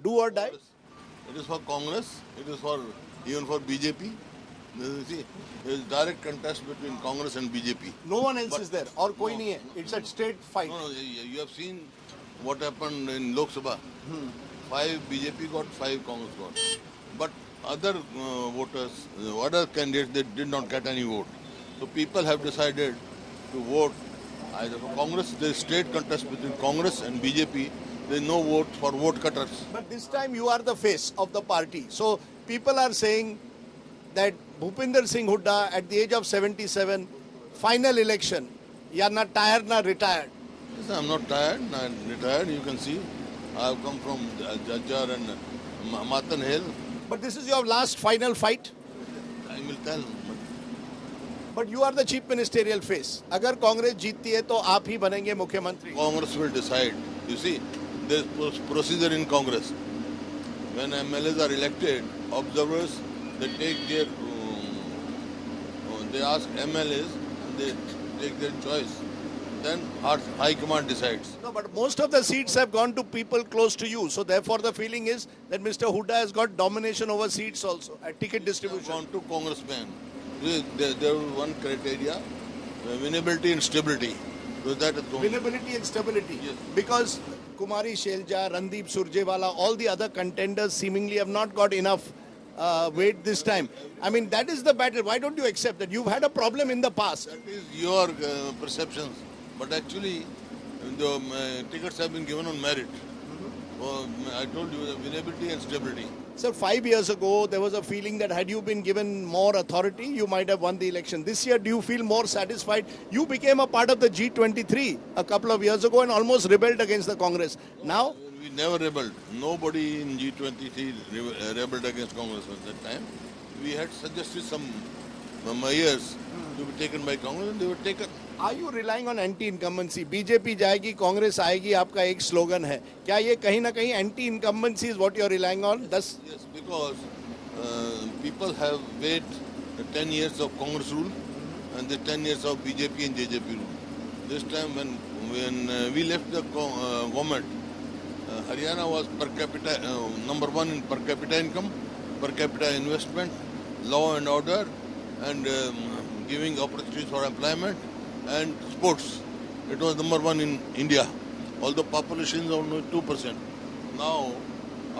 Do or die? It is for Congress. It is for even for BJP. You see, there is direct contest between Congress and BJP. No one else But- is there. Or koi nahi hai. It's a straight fight. No, you have seen what happened in Lok Sabha. 5 BJP got, 5 Congress got. But other voters, other candidates, they did not get any vote. So people have decided to vote either for Congress. There is straight contest between Congress and BJP. There is no vote for vote cutters. But this time you are the face of the party. So people are saying that Bhupinder Singh Hooda at the age of 77, final election, you are not tired, not retired. Yes, I'm not tired, I'm retired. You can see I have come from Jajjar and Matan Hill. But this is your last final fight. I will tell. But you are the chief ministerial face. अगर कांग्रेस जीतती है तो आप ही बनेंगे मुख्यमंत्री. Congress will decide. You see, there's procedure in Congress. When MLAs are elected, observers, they take their, they ask MLAs and they take their choice. Then High Command decides. No, but most of the seats have gone to people close to you. So therefore the feeling is that Mr. Hooda has got domination over seats also at ticket distribution. Gone to congressmen. There was one criteria, winnability and stability. So that is the only. Winnability and stability. Yes. Because Kumari Shelja, Randeep Surjewala, all the other contenders seemingly have not got enough weight this time. I mean, that is the battle. Why don't you accept that? You've had a problem in the past. That is your perceptions. But actually, the tickets have been given on merit. I told you, winnability and stability. So 5 years ago, there was a feeling that had you been given more authority, you might have won the election. This year, do you feel more satisfied? You became a part of the G23 a couple of years ago and almost rebelled against the Congress. Now, We never rebelled. Nobody in G23 rebelled against Congress at that time. We had suggested some mayors to be taken by Congress and they were taken. are you relying on anti-incumbency? BJP जाएगी, कांग्रेस आएगी, आपका एक slogan है. क्या ये कहीं ना कहीं anti-incumbency is what you are relying on? Yes, because people have waited 10 years of Congress rule and the 10 years of BJP and JJP rule. This time when we left the government, Haryana was per capita number 1 in per capita income, per capita investment, law and order, and giving opportunities for employment and sports. It was number 1 in India, although population is only 2%. Now,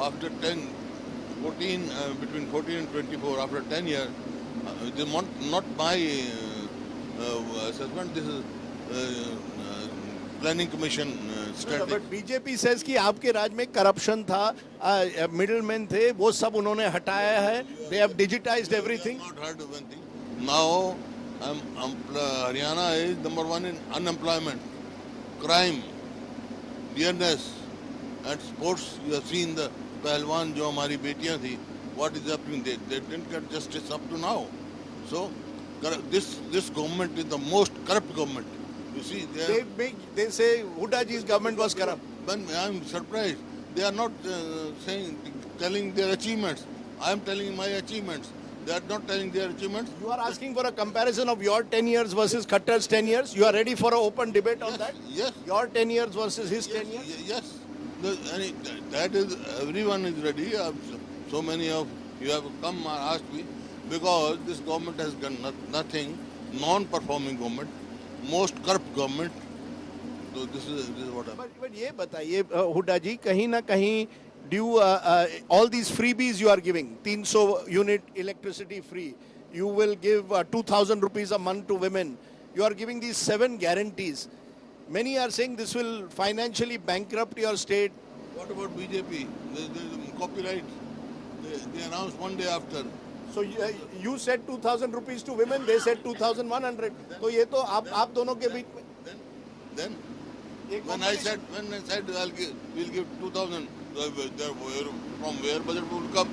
after 14, between 14 and 24, after 10 years, this is not my assessment, this is planning commission strategy. But BJP says कि आपके राज में corruption था, middlemen थे, वो सब उन्होंने हटाया है. They have digitized everything. I have not heard of anything. Now, Haryana is number 1 in unemployment, crime, dearness, and sports. You have seen the Pahalwan, जो हमारी बेटियां थी, what is happening? They didn't get justice up to now. So, this government is the most corrupt government. You see, They say Hoodaji's government was corrupt. When I am surprised, they are not telling their achievements. I am telling my achievements. They are not telling their achievements. You are asking for a comparison of your 10 years versus Khattar's 10 years. You are ready for an open debate on that? Yes. Your 10 years versus his 10 years? Yes. That is, everyone is ready. So many of you have come and asked me because this government has done nothing, non-performing government, most corrupt government. So this is what happened. But ये बताइए हुड्डा जी, कहीं ना कहीं do all these freebies you are giving, 300 unit electricity free, you will give 2,000 rupees a month to women, you are giving these 7 guarantees. Many are saying this will financially bankrupt your state. What about BJP? There's copyright. They announced one day after. So you said 2,000 rupees to women, they said 2,100. तो ये तो आप दोनों के बीच में. Then when I said we'll give 2,000, from where budget will come?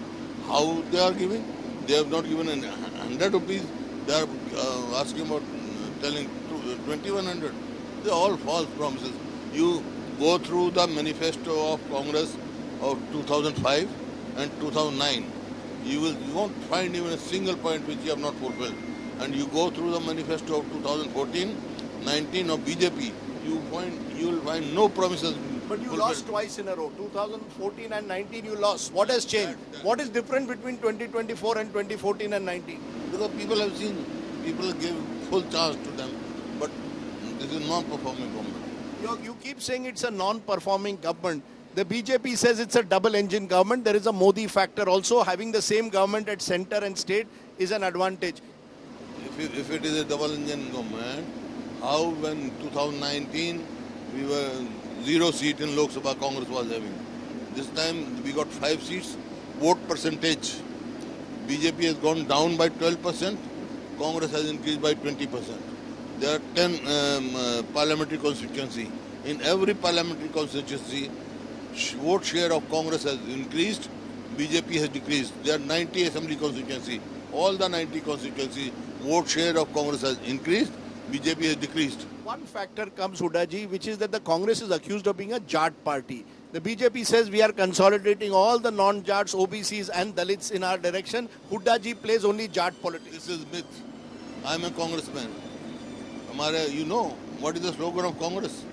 How they are giving? They have not given 100 rupees. They are asking about telling 2,100. They are all false promises. You go through the manifesto of Congress of 2005 and 2009. You won't find even a single point which you have not fulfilled. And you go through the manifesto of 2014, 19 of BJP. You will find no promises But you lost twice in a row. 2014 and 19 you lost. What has changed? What is different between 2024 and 2014 and 19? Because people have seen, people give full chance to them. But this is non-performing government. You keep saying it's a non-performing government. The BJP says it's a double-engine government. There is a Modi factor also. Having the same government at center and state is an advantage. If it is a double-engine government, how when 2019 we were 0 seat in Lok Sabha, Congress was having. This time we got 5 seats. Vote percentage, BJP has gone down by 12%. Congress has increased by 20%. There are 10 parliamentary constituency. In every parliamentary constituency, vote share of Congress has increased, BJP has decreased. There are 90 assembly constituency. All the 90 constituency, vote share of Congress has increased, BJP has decreased. One factor comes, Hooda ji, which is that the Congress is accused of being a Jat party. The BJP says we are consolidating all the non-Jats, OBCs and Dalits in our direction. Hooda ji plays only Jat politics. This is myth. I am a congressman. You know what is the slogan of Congress?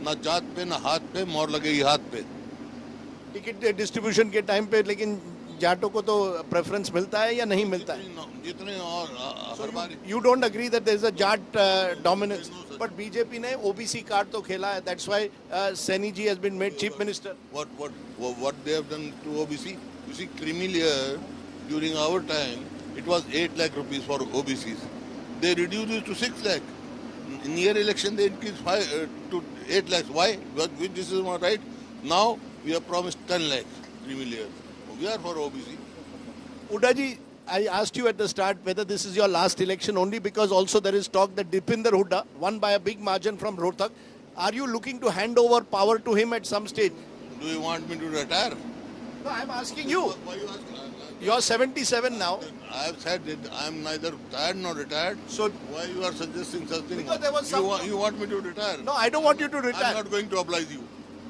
Na जात पे ना हाथ पे मोहर लगेगी हाथ पे. Ticket distribution के टाइम पे लेकिन जाटों को तो प्रेफरेंस मिलता है या नहीं मिलता है? जितने और हर बार. You don't agree that there is a Jat dominance, but BJP ने OBC card तो खेला है. That's why Saini ji has been made chief minister. What they have done to OBC? You see, creamy layer during our time it was 8 lakh rupees for OBCs. They reduced it to 6 lakh. In year election they increased 5 to 8 lakhs. Why? Because this is not right. Now we have promised 10 lakh creamy layer. We are for OBC. Hooda ji, I asked you at the start whether this is your last election only because also there is talk that Dipinder Hooda won by a big margin from Rohtak. Are you looking to hand over power to him at some stage? Do you want me to retire? No, I'm asking you. Why you asking? You're 77 now. I have said it. I am neither tired nor retired. So Why you are suggesting such thing? Because there was some- you want me to retire? no, I don't want you to retire. I'm not going to oblige you.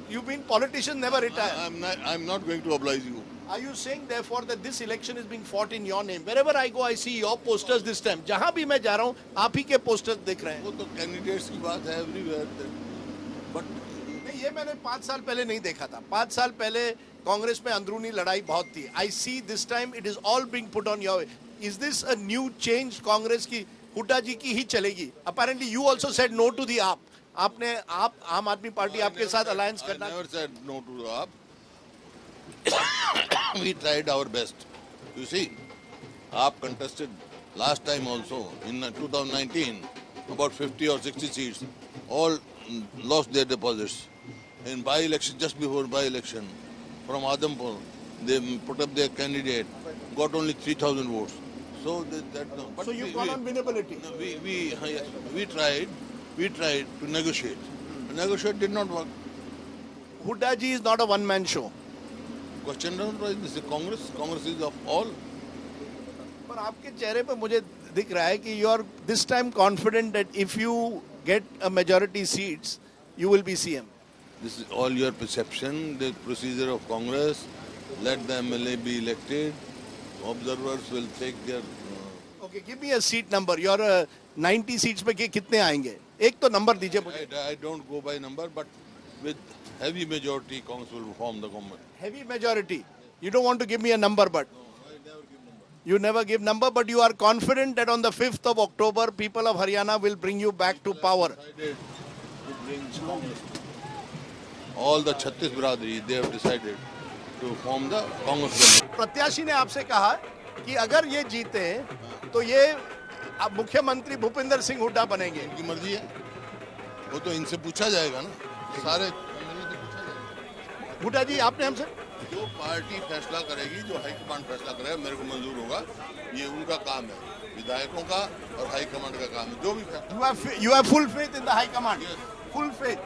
You've been politicians never retire. I'm not going to oblige you. Are you saying therefore that this election is being fought in your name? Wherever I go, I see your posters this time. जहाँ भी मैं जा रहा हूँ, आप ही के posters दिख रहे हैं. वो तो candidates की बात है everywhere. But नहीं, ये मैंने 5 साल पहले नहीं देखा था. 5 साल पहले कांग्रेस में अंदरूनी लड़ाई बहुत थी. I see this time it is all being put on your way. Is this a new change? Congress की हुड्डा जी की ही चलेगी. Apparently you also said no to the AAP. आपने आम आदमी पार्टी आपके साथ अलायंस करना. I never said no to the AAP. We tried our best. You see, AAP contested last time also in 2019 about 50 or 60 seats. All lost their deposits. In by-election, just before by-election, from Adampur, they put up their candidate, got only 3,000 votes. So that no. But So you've gone on winnability. no, we tried to negotiate. Negotiate did not work. Hooda ji is not a one-man show. Question doesn't rise. This is Congress. Congress is of all. पर आपके चेहरे पे मुझे दिख रहा है कि you are this time confident that if you get a majority seats, you will be CM. This is all your perception, the procedure of Congress. Let the MLA be elected. Observers will take their... Okay, give me a seat number. Your 90 seats पे कितने आएंगे? एक तो number दीजिए मुझे. I don't go by number, but with heavy majority, Congress will form the government. Heavy majority. You don't want to give me a number, but No, I never give number. you never give number, but you are confident that on the 5th of October, people of Haryana will bring you back to power. Decided to bring Congress. All the Chhattis Biradari, they have decided to form the Congress government. प्रत्याशी ने आपसे कहा कि अगर ये जीते तो ये अब मुख्यमंत्री भूपेंद्र सिंह हुड्डा बनेंगे. इनकी मर्जी है. वो तो इनसे पूछा जाएगा ना. सारे MLA से पूछा जाएगा. हुड्डा जी आपने हमसे जो पार्टी फैसला करेगी, जो हाईकमांड फैसला करेगा, मेरे को मंजूर होगा. ये उनका काम है, विधायकों का और हाईकमांड का काम है. जो भी फैसला. you have full faith in the high command. Yes. Full faith.